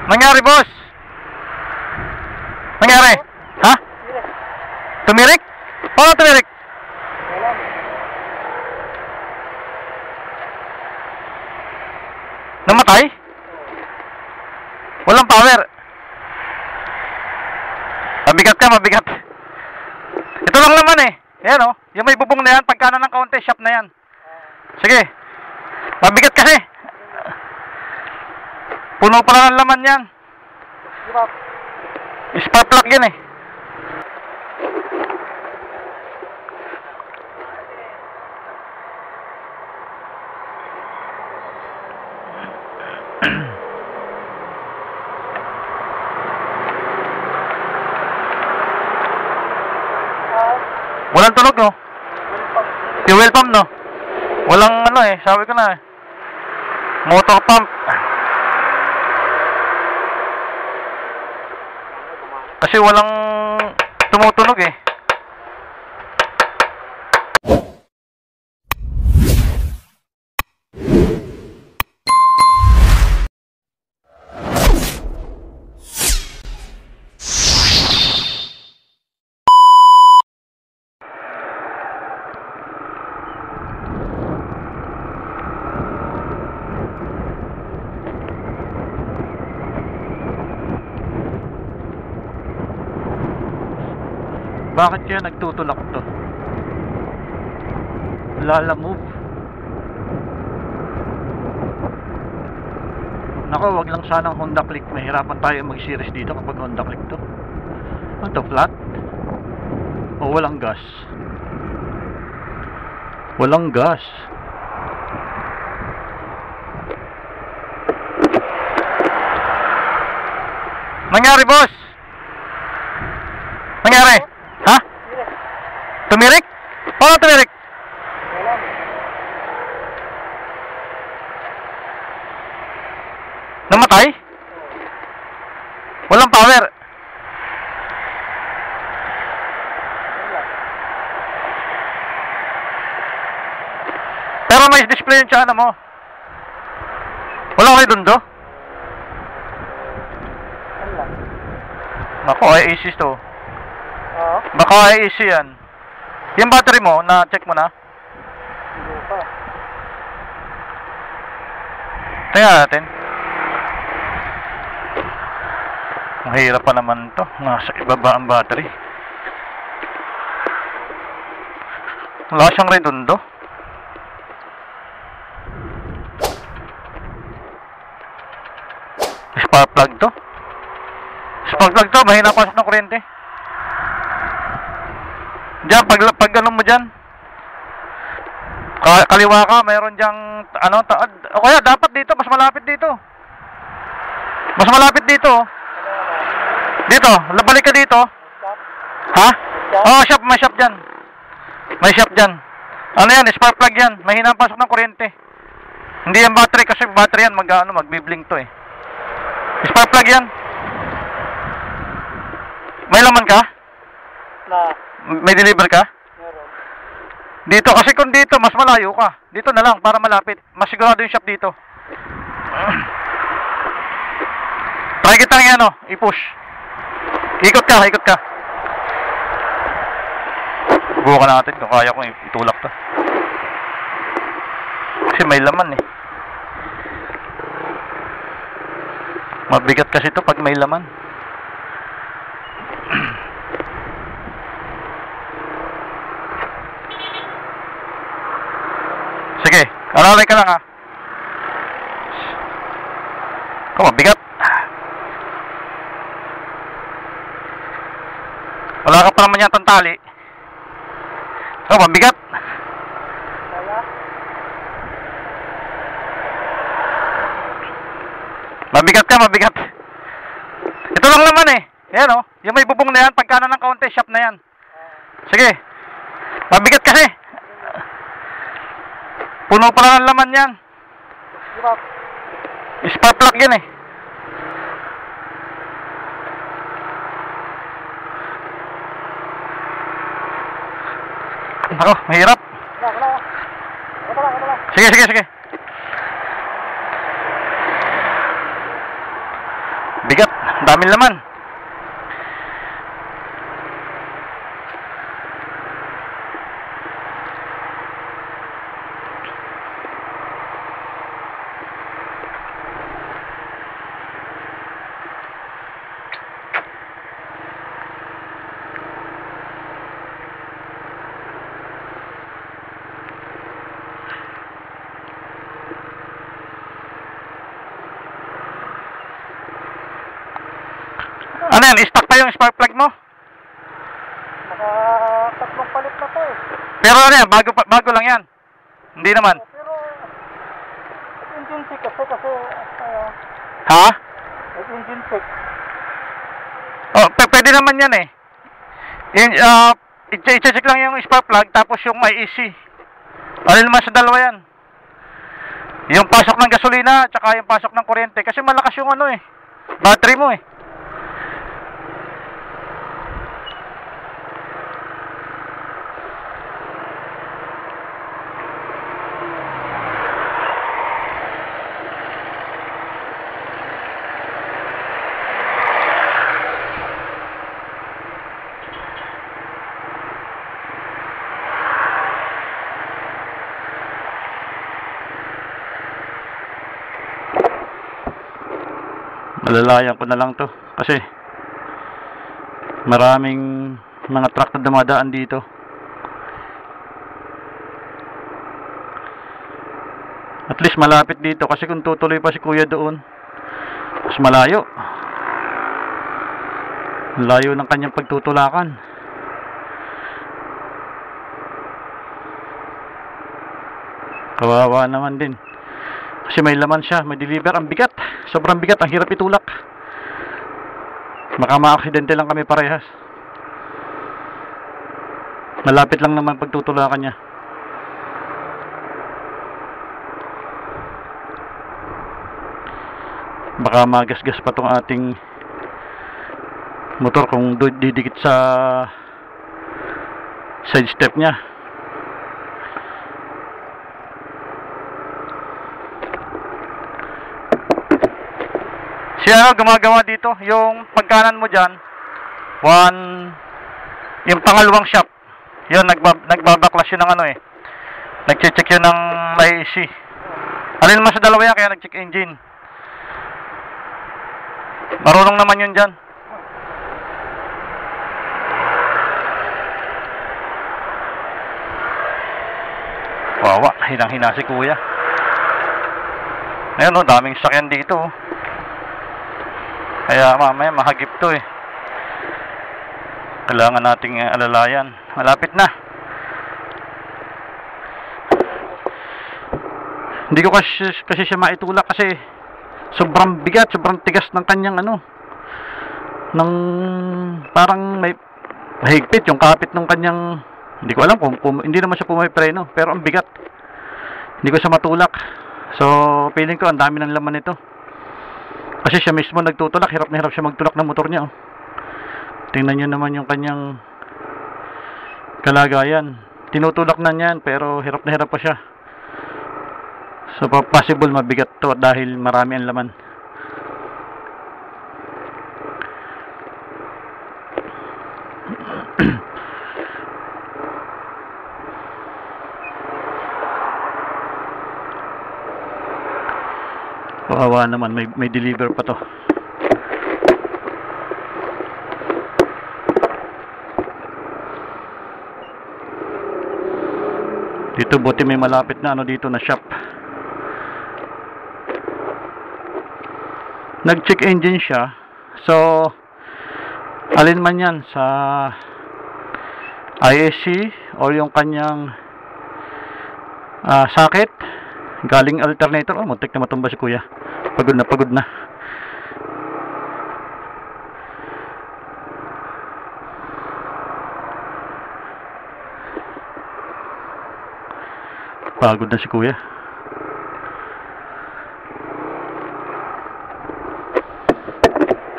Nangyari, boss? Nangyari? Ha? Tumirik? Paano tumirik? Namatay? Walang power. Mabigat ka, mabigat. Ito lang naman eh. Yan o. Yung may bubong na yan, pagkana ng kaunti, shop na yan. Sige. Mabigat kasi. Puno pala ng laman yan. Spark plug yan eh. Walang tunog no? Fuel pump no? Walang ano eh, sabi ko na eh. Motor pump. Kasi walang tumutunog eh. Bakit kaya nagtutulak to? Lalamove. Nako, wag lang sanang Honda Click. Mahirapan tayo mag-series dito kapag Honda Click to. Ano to, flat? O walang gas? Walang gas. Nangyari, boss? Nangyari? Ha? Tumirik? Paano tumirik? Namatay? Walang power? Pero may display yung tsana mo. Wala kayo dundo? Naku, IAC to. Baka IAC yan. Yung battery mo, na-check mo na? Hindi pa. Tingnan natin. Mahirap pa naman to. Nasa ibaba ang battery. Wala siyang redundo. Spark plug to. Spark plug to, mahina pasok ng kuryente. Diyan, pag ano mo dyan, kaliwa ka, mayroon dyang, ano, o kaya dapat dito, mas malapit dito. Mas malapit dito. Dito, balik ka dito. Ha? Oo, shop, may shop dyan. May shop dyan. Ano yan, spark plug yan, mahina pasok ng kuryente. Hindi yan battery, kasi battery yan, magbiblink to eh. Spark plug yan. May laman ka? May deliver ka? Meron. Dito, kasi kung dito, mas malayo ka. Dito na lang, para malapit. Mas sigurado yung shop dito. Try kita nga, ano, i-push. Ikot ka, ikot ka. Bukan natin kung kaya kong itulak to. Kasi may laman eh. Mabigat kasi to pag may laman. Sige, alalay ka lang ha. Come on, bigat. Wala ka pa naman yatang tali. Come on, bigat. Mabigat ka, mabigat. Ito lang naman eh. Yan o, yung may bubong na yan, pagkana ng kaunti, shop na yan. Sige. Mabigat kasi. Puno pala ng laman yan. Spark plug yan eh. Ako, mahirap. Sige, sige, sige. Daming laman. Ano yan? Stock pa yung spark plug mo? Tatlong palit na to eh. Pero ano yan? Bago lang yan? Hindi naman. Pero engine check kasi Ha? engine check. Oh, pwede naman yan eh. I-check lang yung spark plug tapos yung IEC. Ano naman sa dalawa yan? Yung pasok ng gasolina tsaka yung pasok ng kuryente. Kasi malakas yung ano eh. Battery mo eh. Malalayan ko na lang to kasi maraming mga truck na dumadaan dito. At least malapit dito kasi kung tutuloy pa si kuya doon mas malayo. Layo ng kanyang pagtutulakan. Kawawa naman din. Kasi may laman siya, may deliver, ang bigat. Sobrang bigat, ang hirap itulak. Baka ma-aksidente lang kami parehas. Malapit lang naman pagtutulakan niya. Baka magasgas pa tong ating motor kung didikit sa side step niya. Siya gumagawa dito, yung pagkanan mo dyan, yung pangalawang shop, yun, nagbabaklas yun ng ano eh. Nag-check yun ng IEC. Alin naman sa dalawa yan, kaya nag-check engine. Marunong naman yun dyan. Wawa, hinang-hina si kuya. Ayun o, daming sakyan dito o. Kaya mamaya mahagip to eh. Kailangan nating alalayan. Malapit na. Hindi ko kasi siya maitulak kasi sobrang bigat, sobrang tigas ng kanyang ano. Ng parang may mahigpit yung kapit ng kanyang, hindi ko alam kung hindi naman siya pumipreno, pero ang bigat. Hindi ko siya matulak. So, feeling ko ang dami ng laman nito. Kasi siya mismo nagtutulak, hirap na hirap siya magtulak ng motor niya. Oh. Tingnan nyo naman yung kanyang kalagayan. Tinutulak na niyan, pero hirap na hirap pa siya. So, possible mabigat to dahil marami ang laman. Kawawa naman, may deliver pa to. Dito buti may malapit na ano dito na shop. Nag-check engine siya. So alin man yan sa ISC o yung kanyang socket galing alternator. Oh, muntik na matumba si kuya. Pagod na, pagod na. Pagod na si kuya.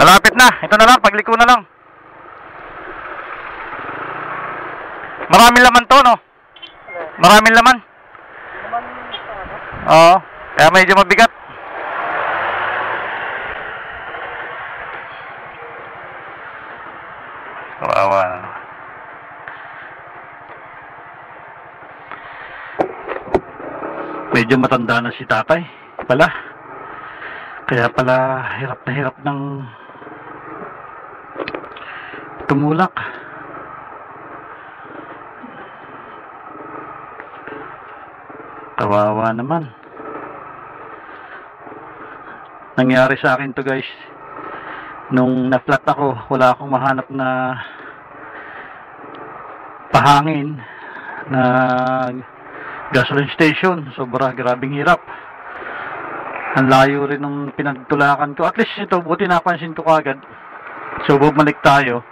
Malapit na. Ito na lang, pagliko na lang. Maraming laman to, no? Maraming laman. Oo, kaya medyo mabigat. medyo matanda na si tatay pala. Kaya pala hirap na hirap ng tumulak. Kawawa naman. Nangyari sa akin to guys. Nung na-flat ako, wala akong mahanap na pahangin na gasoline station. Sobra, grabing hirap. Ang layo rin ng pinagtulakan ko. At least ito, buti napansin ko kagad. So, bumalik tayo.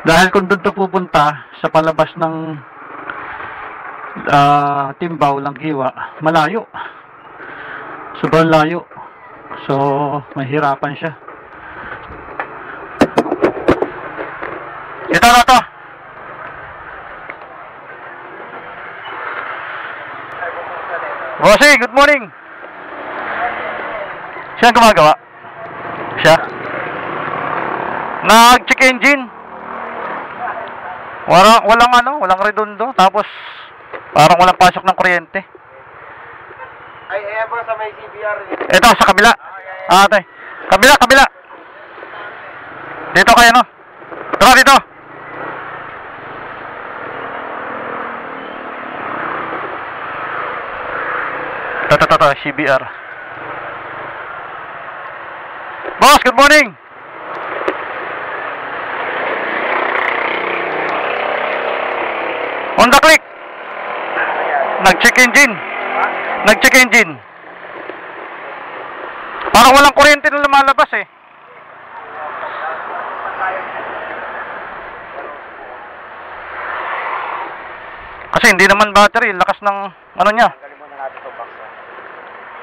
Dahil kung doon to pupunta sa palabas ng Timbaw, Langhiwa, malayo. Sobrang layo. So, mahirapan siya. Ito na to. Bossy, good morning. Siya ang gumagawa? Siya? Nag-check engine. Walang redondo. Tapos, parang walang pasok ng kuryente. Ay, ever sa may CBR. Ito, sa kabila. Ate. Kabila. Dito kayo, no? Tara dito. Ito, CBR. Boss, good morning. On the click. Nag-check engine. Nag-check engine. Parang walang kuryente na lumalabas eh. Kasi hindi naman battery, lakas ng ano niya.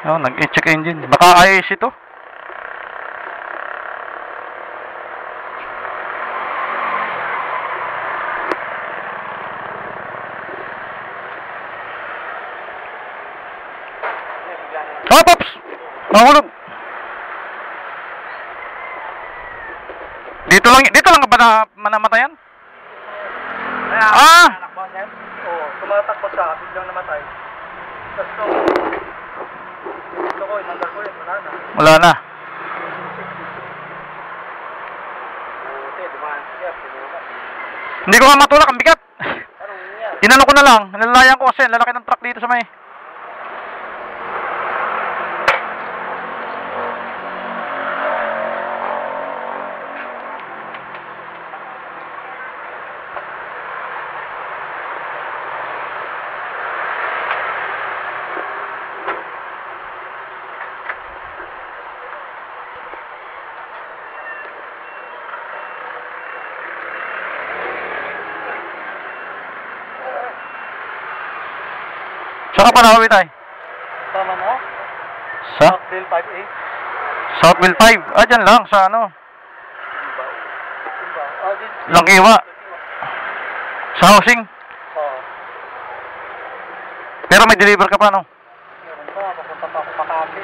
Oh, nag-check engine. Baka IAC ito. Oh, Pops! Nahulog. Dito lang ba namatayan? Ah! Oo, tumatakbo siya, biglang namatay. Tapos ito ko, inandar ko yun, wala na. Wala na. Buti, dumaan siya, pinulat. Hindi ko nga matulak, ang bigat. Anong niya? Inano ko na lang, nilalayan ko kasi, lalaki ng truck dito sa may. Saan ka pa nakawit ay? Tama na? Sa? Southville 5A. Southville 5. Dyan lang, sa ano? Timbaw. Langhiwa. Sa housing. Oo. Pero may deliver ka pa, no? Meron pa, papunta pa ako Makati.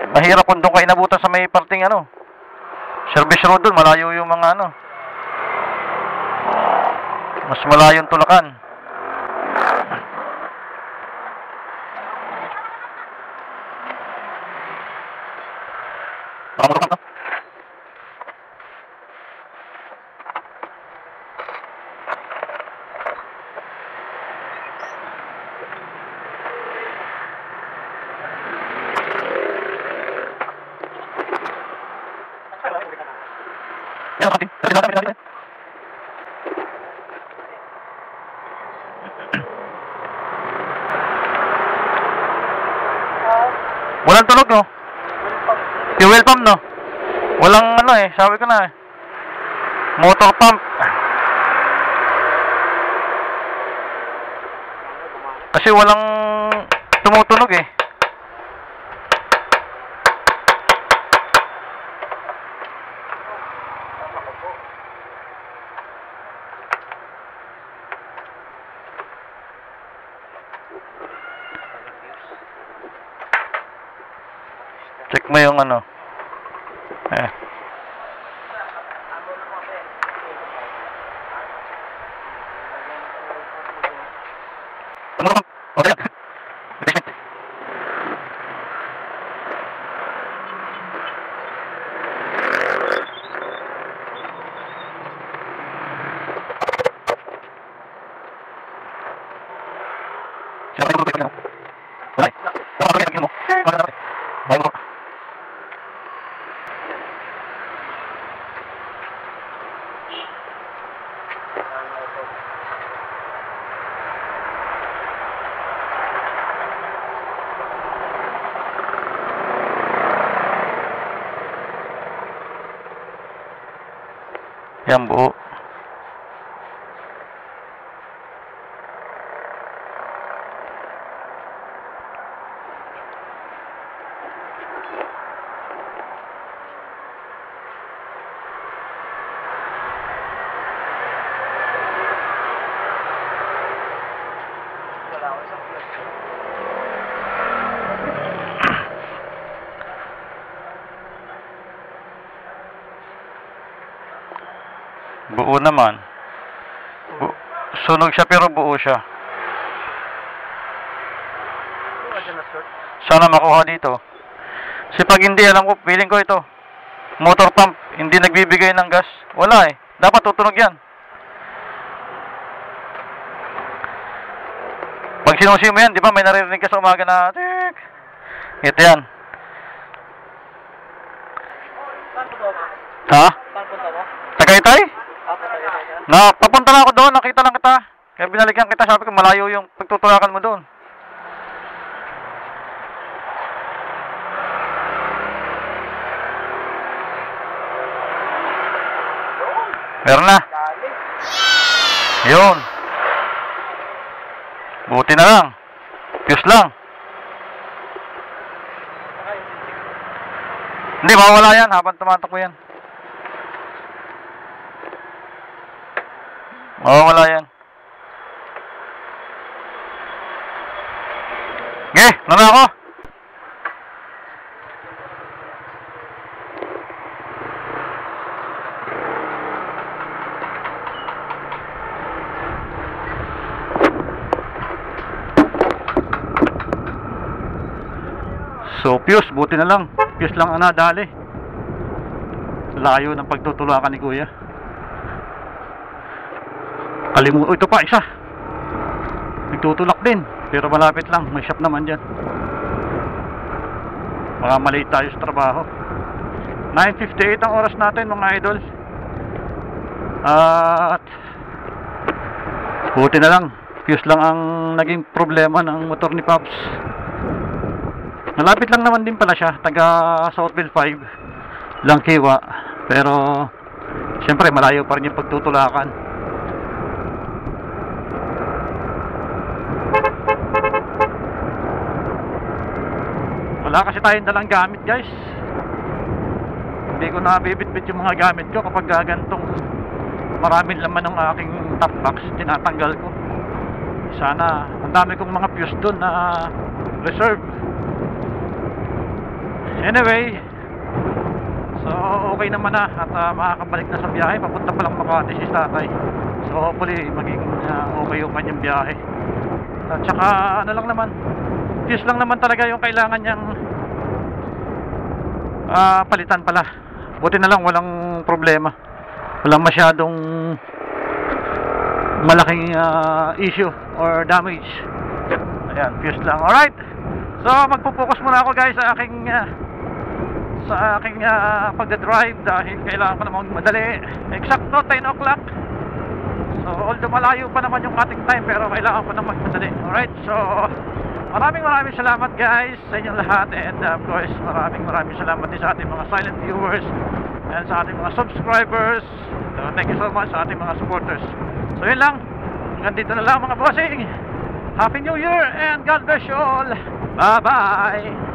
Mahirap kung doon ka inabutan sa may parting ano. Service road doon, malayo yung mga ano. Mas malayo yung tulakan. Baka ka. Yan, kapatid. Walang tunog, no? Fuel pump, no? Walang ano eh, sabi ko na eh. Motor pump. Kasi walang tumutunog eh. Check mo yung ano. Yan buo. Wala ako isang fuse. Buo naman. Sunog siya pero buo siya. Wala dyan na short. Sana makuha dito. Kasi pag hindi, alam ko, feeling ko ito. Motor pump, hindi nagbibigay ng gas. Wala eh. Dapat tutunog yan. Pag sinusi mo yan, di ba may naririnig ka sa umaga na tik. Ito yan. Saan punta mo? Ha? Saan punta mo? Tagaytay? Punta kayo dyan. Na, papunta na ako doon, nakita lang kita. Kaya binalikan kita, sabi ko malayo yung pagtutulakan mo doon. Meron na. Dali. Yun. Buti na lang. Fuse lang. Saka yung sisig. Hindi, mawawala yan habang tumatakbo yan. Mawawala yan. Okay, nana ako. So, fuse, buti na lang. Fuse lang ang nadali. Layo ng pagtutulakan ni Kuya. Ito pa, isa. Nagtutulak din. Pero malapit lang. May shop naman dyan. Baka maliit tayo sa trabaho. 9:58 ang oras natin, mga idol. At buti na lang. Fuse lang ang naging problema ng motor ni Pops. Malapit lang naman din pala siya, taga Southville 5 Langkiwa, pero siyempre malayo pa rin yung pagtutulakan. Wala kasi tayong dalang gamit, guys. Hindi ko na bibitbit yung mga gamit ko kapag gantong maraming laman ng aking top box, tinatanggal ko. Sana ang dami kong mga fuse doon na reserve. Anyway, so okay naman na at makakabalik na sa biyahe. Papunta pa lang Makati si tatay. So hopefully maging okay yung kanyang biyahe. At saka ano lang naman, fuse lang naman talaga yung kailangan niyang palitan pala. Buti na lang walang problema. Walang masyadong malaking issue or damage. Ayan, fuse lang. Alright, so magpo-focus muna ako, guys, sa aking pagdadrive dahil kailangan ko namang madali. Eksakto 10 o'clock. So although malayo pa naman yung ating time, pero kailangan ko namang madali. Alright, so maraming salamat, guys, sa inyong lahat. And of course, maraming salamat din sa ating mga silent viewers and sa ating mga subscribers. So thank you so much sa ating mga supporters. So yun lang, hanggang dito na lang, mga bossing. Happy New Year and God bless you all. Bye bye.